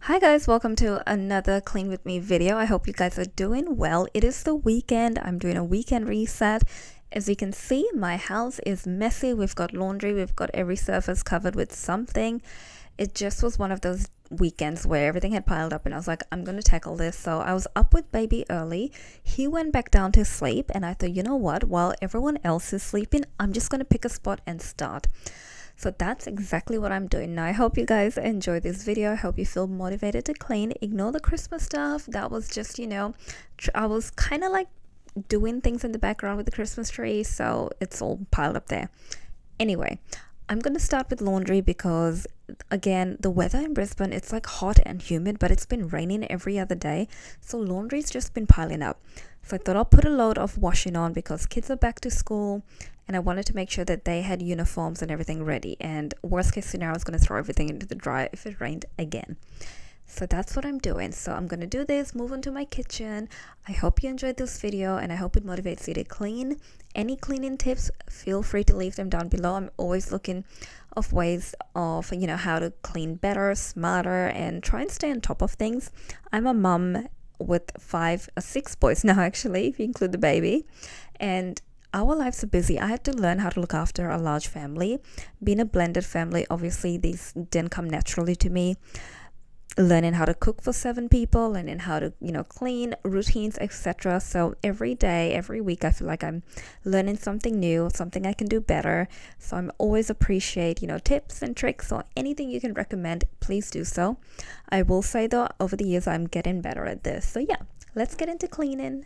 Hi guys, welcome to another clean with me video. I hope you guys are doing well. It is the weekend. I'm doing a weekend reset. As you can see, my house is messy. We've got laundry, we've got every surface covered with something. It just was one of those weekends where everything had piled up and I was like, I'm going to tackle this. So I was up with baby early. He went back down to sleep and I thought, you know what, while everyone else is sleeping, I'm just going to pick a spot and start. So that's exactly what I'm doing now. I hope you guys enjoy this video. I hope you feel motivated to clean. Ignore the Christmas stuff. That was just, I was kind of like doing things in the background with the Christmas tree, so it's all piled up there. Anyway, I'm going to start with laundry because, again, the weather in Brisbane, it's like hot and humid, but it's been raining every other day. So laundry's just been piling up. So I thought I'll put a load of washing on because kids are back to school and I wanted to make sure that they had uniforms and everything ready. And worst case scenario, I was going to throw everything into the dryer if it rained again. So that's what I'm doing. So I'm going to do this, move on to my kitchen. I hope you enjoyed this video and I hope it motivates you to clean. Any cleaning tips, feel free to leave them down below. I'm always looking of ways of, how to clean better, smarter, and try and stay on top of things. I'm a mum with 6 boys now, actually, if you include the baby. And our lives are busy. I had to learn how to look after a large family. Being a blended family, obviously, these didn't come naturally to me. Learning how to cook for 7 people, learning how to, clean, routines, etc. So every day, every week, I feel like I'm learning something new, something I can do better. So I'm always appreciate, tips and tricks or anything you can recommend, please do so. I will say though, over the years, I'm getting better at this. So yeah, let's get into cleaning.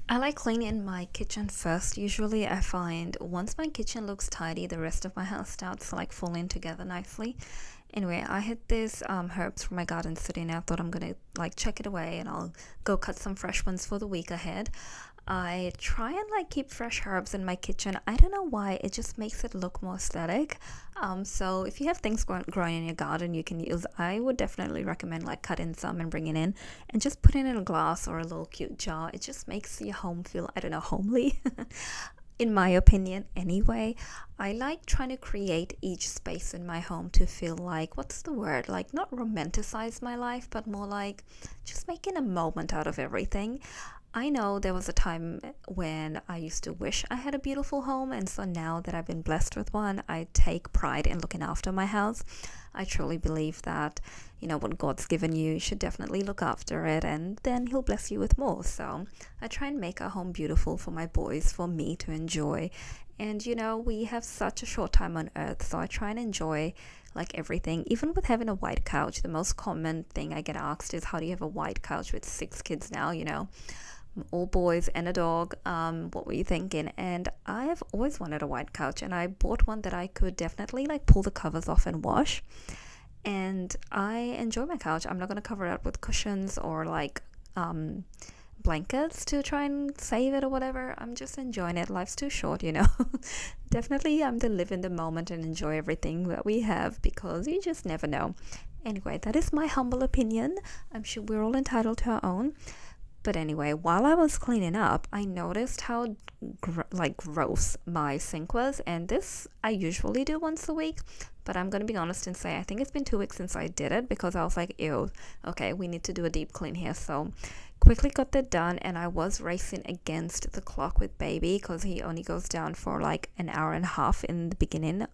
I like cleaning my kitchen first. Usually I find once my kitchen looks tidy, the rest of my house starts like falling together nicely. Anyway, I had this herbs from my garden sitting there. I thought I'm gonna like check it away and I'll go cut some fresh ones for the week ahead. I try and like keep fresh herbs in my kitchen. I don't know why, it just makes it look more aesthetic. So if you have things growing in your garden you can use, I would definitely recommend like cutting some and bringing in and just putting it in a glass or a little cute jar. It just makes your home feel, I don't know, homely. In my opinion anyway. I like trying to create each space in my home to feel like, what's the word, like not romanticize my life, but more like just making a moment out of everything. I know there was a time when I used to wish I had a beautiful home, and so now that I've been blessed with one, I take pride in looking after my house. I truly believe that, what God's given you, you should definitely look after it, and then He'll bless you with more. So I try and make our home beautiful for my boys, for me to enjoy. And, we have such a short time on earth, so I try and enjoy like everything. Even with having a white couch, the most common thing I get asked is, how do you have a white couch with 6 kids now, all boys and a dog? What were you thinking? And I have always wanted a white couch, and I bought one that I could definitely like pull the covers off and wash. And I enjoy my couch. I'm not going to cover it up with cushions or like blankets to try and save it or whatever. I'm just enjoying it. Life's too short, Definitely I'm to live in the moment and enjoy everything that we have, because you just never know. Anyway, that is my humble opinion. I'm sure we're all entitled to our own. But anyway, while I was cleaning up, I noticed how gross my sink was, and this I usually do once a week, but I'm gonna be honest and say I think it's been 2 weeks since I did it, because I was like, ew, okay, we need to do a deep clean here. So quickly got that done, and I was racing against the clock with baby because he only goes down for like an hour and a half in the beginning,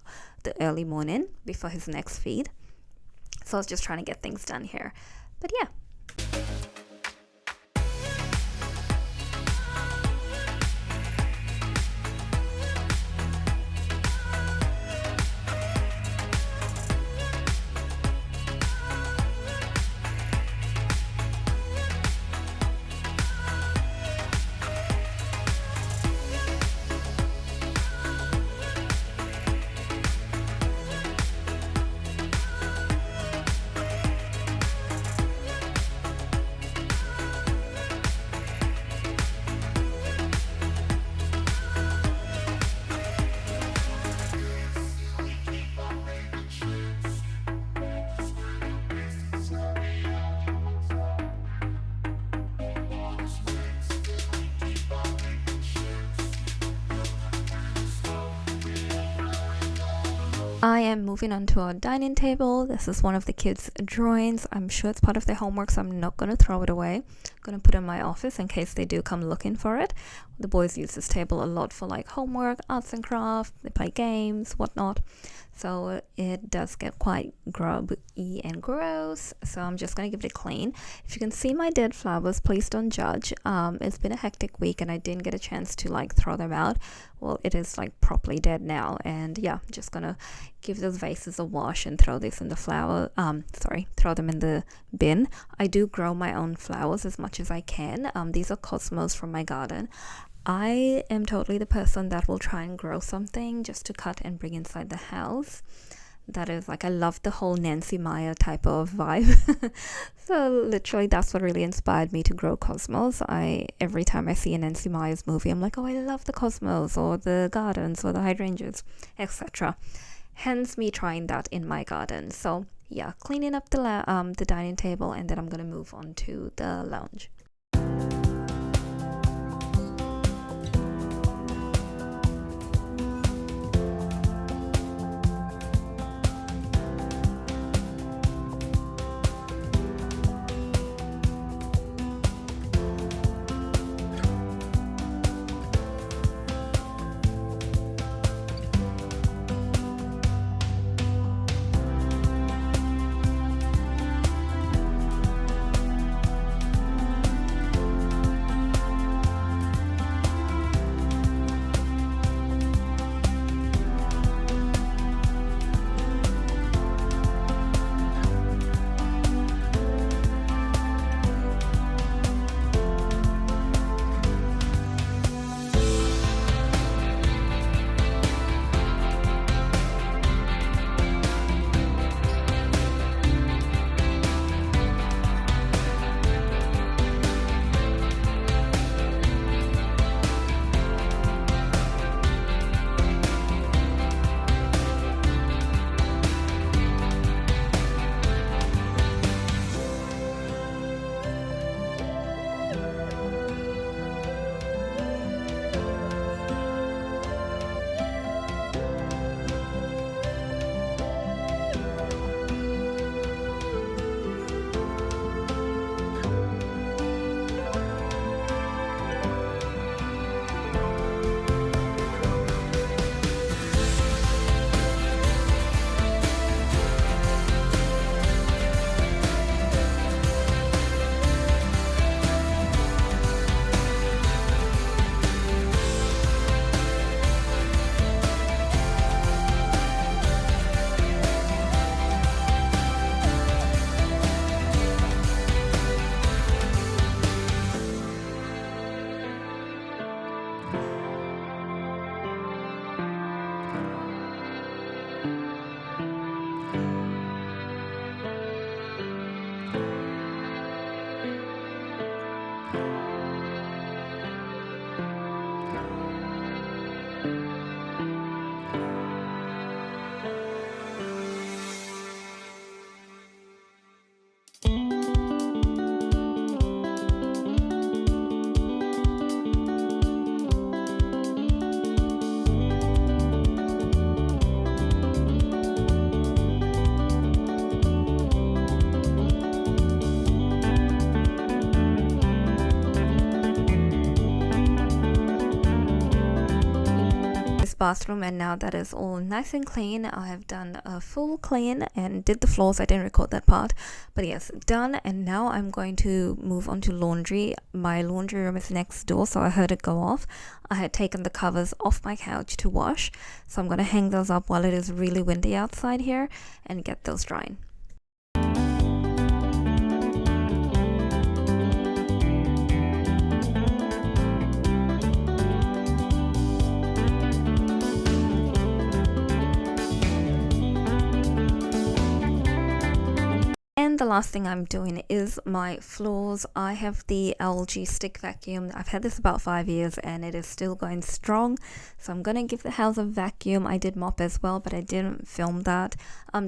the early morning before his next feed. So I was just trying to get things done here. But yeah. I am moving on to our dining table. This is one of the kids' drawings. I'm sure it's part of their homework, so I'm not going to throw it away. I'm going to put it in my office in case they do come looking for it. The boys use this table a lot for like homework, arts and crafts. They play games, whatnot. So it does get quite grubby and gross. So I'm just going to give it a clean. If you can see my dead flowers, please don't judge. It's been a hectic week and I didn't get a chance to like throw them out. Well, it is like properly dead now. And yeah, I'm just going to give those vases a wash and throw this in the throw them in the bin. I do grow my own flowers as much as I can. These are cosmos from my garden. I am totally the person that will try and grow something just to cut and bring inside the house. That is like, I love the whole Nancy Meyer type of vibe. So literally that's what really inspired me to grow cosmos. Every time I see a Nancy Meyer's movie, I'm like, oh, I love the cosmos or the gardens or the hydrangeas, etc. Hence me trying that in my garden. So yeah, cleaning up the dining table, and then I'm gonna move on to the lounge. this bathroom, and now that is all nice and clean. I have done a full clean and did the floors. I didn't record that part, but yes, done. And now I'm going to move on to laundry. My laundry room is next door, so I heard it go off. I had taken the covers off my couch to wash, so I'm going to hang those up while it is really windy outside here and get those drying. And the last thing I'm doing is my floors. I have the LG stick vacuum. I've had this about 5 years and it is still going strong. So I'm going to give the house a vacuum. I did mop as well, but I didn't film that.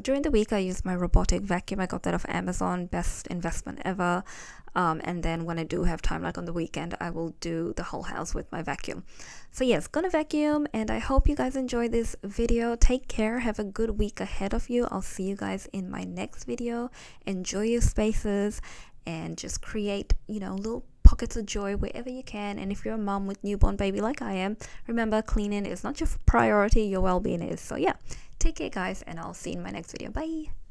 During the week, I used my robotic vacuum. I got that off Amazon. Best investment ever. And then when I do have time, like on the weekend, I will do the whole house with my vacuum. So yes, gonna vacuum, and I hope you guys enjoy this video. Take care, have a good week ahead of you. I'll see you guys in my next video. Enjoy your spaces and just create, little pockets of joy wherever you can. And if you're a mom with newborn baby like I am, remember, cleaning is not your priority, your well-being is. So yeah, take care guys, and I'll see you in my next video. Bye.